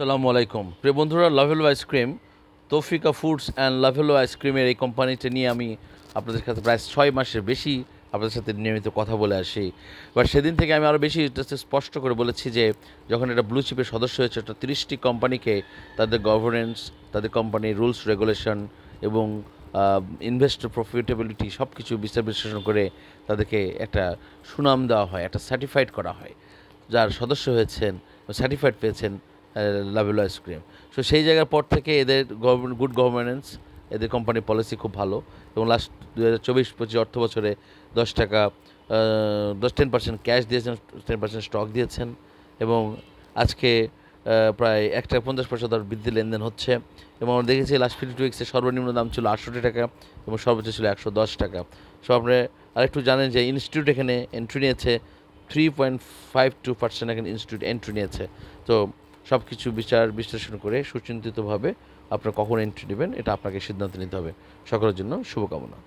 আসসালামু আলাইকুম প্রিয় বন্ধুরা, Lovello ice cream, Tofika foods and Lovello আইসক্রিমের এই কোম্পানিটা নিয়ে আমি আপনাদের সাথে প্রায় 6 মাসের বেশি আপনাদের সাথে নিয়মিত কথা বলে আসি। এবার সেদিন থেকে আমি আরও বেশি স্পষ্ট করে বলেছি যে যখন এটা ব্লু চিপের সদস্য হয়েছে, এটা 30টি কোম্পানিকে তাদের গভর্নেন্স, তাদের কোম্পানির রুলস রেগুলেশন এবং ইনভেস্টর প্রফিটেবিলিটি সব কিছু বিচার বিশ্লেষণ করে তাদেরকে একটা সুনাম দেওয়া হয়, একটা সার্টিফাইড করা হয়। যার সদস্য হয়েছেন, সার্টিফাইড পেয়েছেন লাভেলো আইসক্রিম। সো সেই জায়গার পর থেকে এদের গুড গভর্নেন্স, এদের কোম্পানির পলিসি খুব ভালো। এবং লাস্ট 2024-25 অর্থ বছরে 10 টাকা 10% ক্যাশ দিয়েছেন, 10% স্টক দিয়েছেন। এবং আজকে প্রায় 1 টাকা 50 পয়সা দর বৃদ্ধি লেনদেন হচ্ছে। এবং আমরা দেখেছি লাস্ট 52 উইক্সের সর্বনিম্ন দাম ছিল 68 টাকা এবং সর্বোচ্চ ছিল 110 টাকা। সো আপনি আরেকটু জানেন যে ইনস্টিটিউট এখানে এন্ট্রি নিয়েছে, 3.52% এখানে ইনস্টিটিউট এন্ট্রি নিয়েছে। তো সব কিছু বিচার বিশ্লেষণ করে সুচিন্তিতভাবে আপনারা কখন এন্ট্রি নেবেন এটা আপনাকে সিদ্ধান্ত নিতে হবে। সকলের জন্য শুভকামনা।